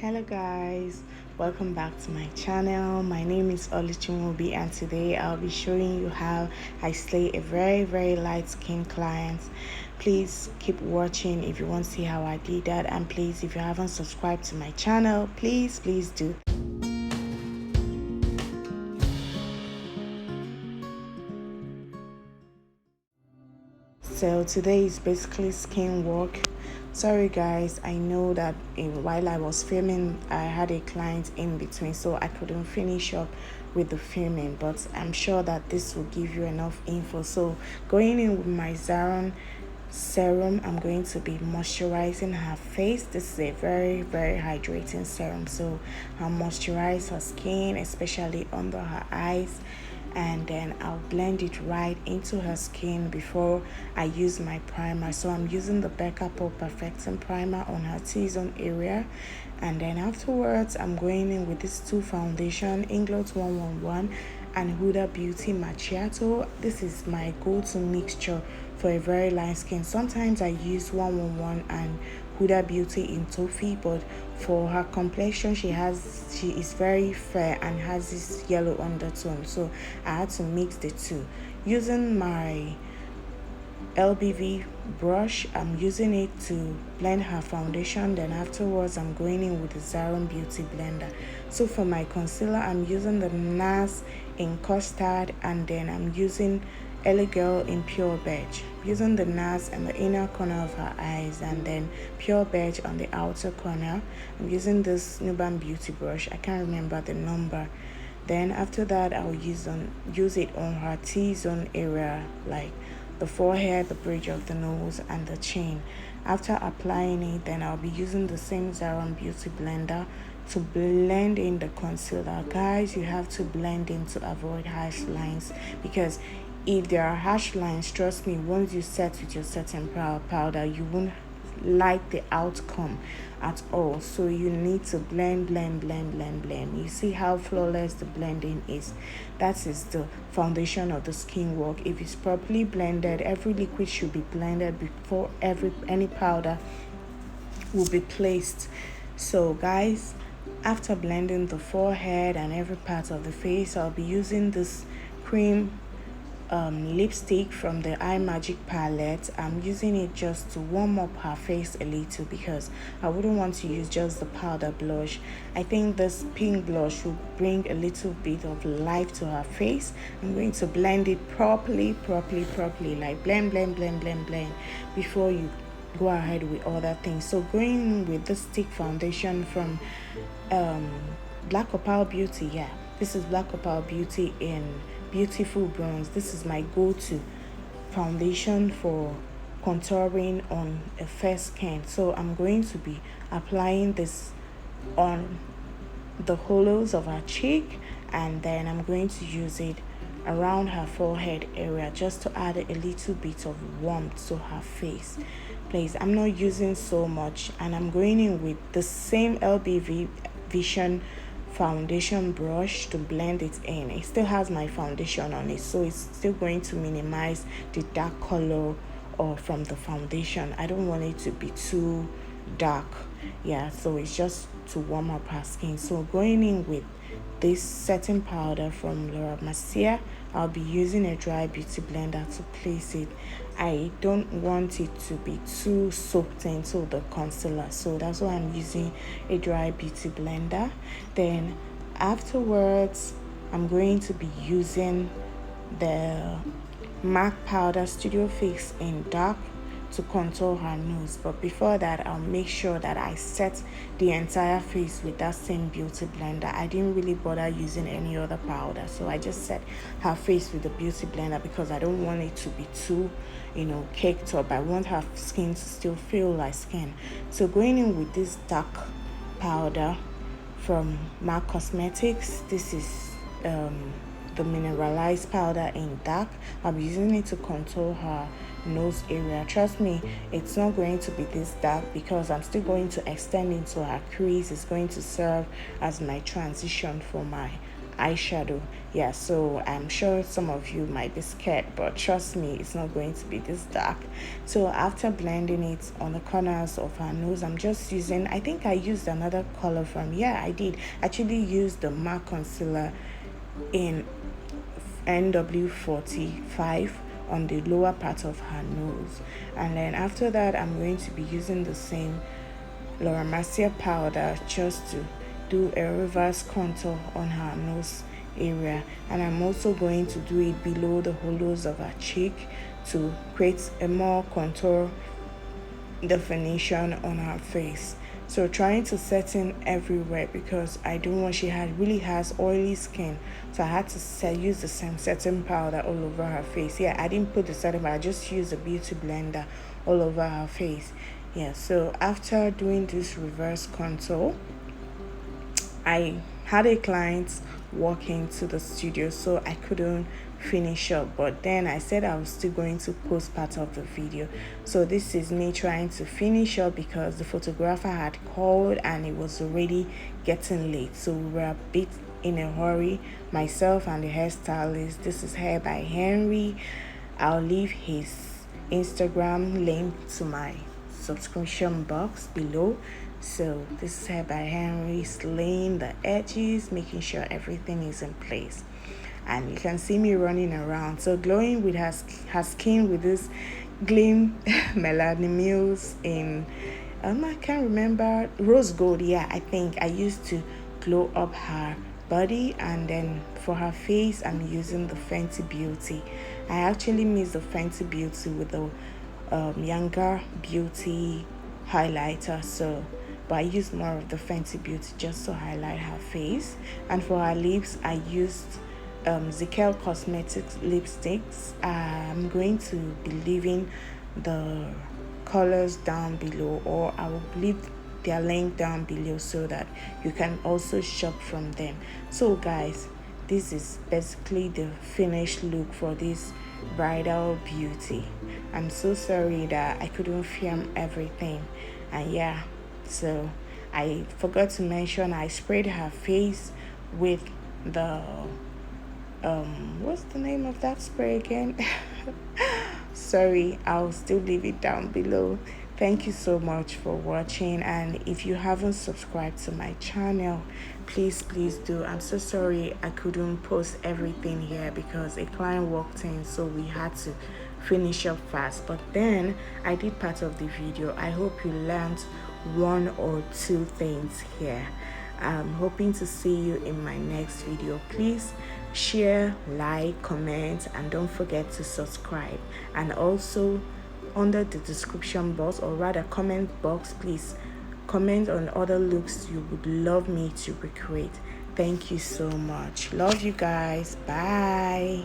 Hello guys, welcome back to my channel. My name is Oluchimobi and today I'll be showing you how I slay a very light skin client. Please keep watching if you want to see how I did that, and please, if you haven't subscribed to my channel, please do. So today is basically skin work. Sorry guys, I know that while I was filming I had a client in between, so I couldn't finish up with the filming, but I'm sure that this will give you enough info. So going in with my Zaron serum, I'm going to be moisturizing her face. This is a very hydrating serum, so I'll moisturize her skin, especially under her eyes, and then I'll blend it right into her skin before I use my primer. So I'm using the Blackopal Perfecting Primer on her T-zone area, and then afterwards I'm going in with these two foundation, Inglot 111 and Huddabeauty Machiato. This is my go-to mixture for a very light skin. Sometimes I use 111 and Huddabeauty in Toffee, but for her complexion she is very fair and has this yellow undertone, so I had to mix the two. Using my LBV brush, I'm using it to blend her foundation, then afterwards I'm going in with the Zaron Beauty Blender. So for my concealer, I'm using the Nars in Custard, and then I'm using LA Girl in Pure Beige. Using the Nars in the inner corner of her eyes, and then Pure Beige on the outer corner. I'm using this Nuban Beauty brush, I can't remember the number. Then after that I'll use it on her T-zone area, like the forehead, the bridge of the nose, and the chin. After applying it, then I'll be using the same Zaron Beauty Blender to blend in the concealer. Guys, you have to blend in to avoid harsh lines, because if there are harsh lines, trust me, once you set with your setting powder, you won't like the outcome at all. So you need to blend. You see how flawless the blending is? That is the foundation of the skin work. If it's properly blended, every liquid should be blended before any powder will be placed. So guys, after blending the forehead and every part of the face, I'll be using this cream lipstick from the Eye Magic palette. I'm using it just to warm up her face a little, because I wouldn't want to use just the powder blush. I think this pink blush will bring a little bit of life to her face. I'm going to blend it properly, like blend before you go ahead with other things. So going with this stick foundation from Blackopal Beauty. Yeah, this is Blackopal Beauty in Beautiful Bronze. This is my go-to foundation for contouring on a fair skin. So I'm going to be applying this on the hollows of her cheek, and then I'm going to use it around her forehead area just to add a little bit of warmth to her face. Please, I'm not using so much, and I'm going in with the same LBV Vision foundation brush to blend it in. It still has my foundation on it, so it's still going to minimize the dark color from the foundation. I don't want it to be too dark. Yeah, so it's just to warm up her skin. So going in with this setting powder from Mercier, I'll be using a dry beauty blender to place it. I don't want it to be too soaked into the concealer, so that's why I'm using a dry beauty blender. Then afterwards I'm going to be using the MAC powder Studio Fix in dark to contour her nose. But before that, I'll make sure that I set the entire face with that same beauty blender. I didn't really bother using any other powder, so I just set her face with the beauty blender because I don't want it to be too, caked up. I want her skin to still feel like skin. So going in with this dark powder from MAC Cosmetics, this is the mineralized powder in dark. I'll be using it to contour her nose area. Trust me, it's not going to be this dark because I'm still going to extend into her crease. It's going to serve as my transition for my eyeshadow. Yeah, so I'm sure some of you might be scared, but trust me, it's not going to be this dark. So after blending it on the corners of her nose, I'm just using, I think I used another color from, yeah, I did actually use the MAC concealer in NW45 on the lower part of her nose. And then after that, I'm going to be using the same Mercier powder just to do a reverse contour on her nose area, and I'm also going to do it below the hollows of her cheek to create a more contour definition on her face. So trying to set in everywhere because I don't want, she really has oily skin, so I had to use the same setting powder all over her face. Yeah, I didn't put the setting powder, I just used a beauty blender all over her face. Yeah, so after doing this reverse contour, I had a client walk into the studio, so I couldn't finish up, but then I said I was still going to post part of the video. So this is me trying to finish up because the photographer had called and it was already getting late, so we were a bit in a hurry, myself and the hairstylist. This is Hair by Henry. I'll leave his Instagram link to my subscription box below. So this is Hair by Henry, slaying the edges, making sure everything is in place. And you can see me running around, so glowing with her skin with this Gleam melanie mousse in I can't remember, rose gold. Yeah, I think I used to glow up her body. And then for her face, I'm using the Fenty Beauty. I actually mix the Fenty Beauty with the younger beauty highlighter, so but I used more of the Fenty Beauty just to highlight her face. And for her lips, I used Luztacosmetics lipsticks. I'm going to be leaving the colors down below, or I will leave their link down below so that you can also shop from them. So guys, this is basically the finished look for this bridal beauty. I'm so sorry that I couldn't film everything, and yeah, so I forgot to mention I sprayed her face with the what's the name of that spray again? Sorry, I'll still leave it down below. Thank you so much for watching, and if you haven't subscribed to my channel, please do. I'm so sorry I couldn't post everything here because a client walked in, so we had to finish up fast, but then I did part of the video. I hope you learned one or two things here. I'm hoping to see you in my next video. Please share, like, comment, and don't forget to subscribe. And also under the description box, or rather comment box, please comment on other looks you would love me to recreate. Thank you so much. Love you guys. Bye.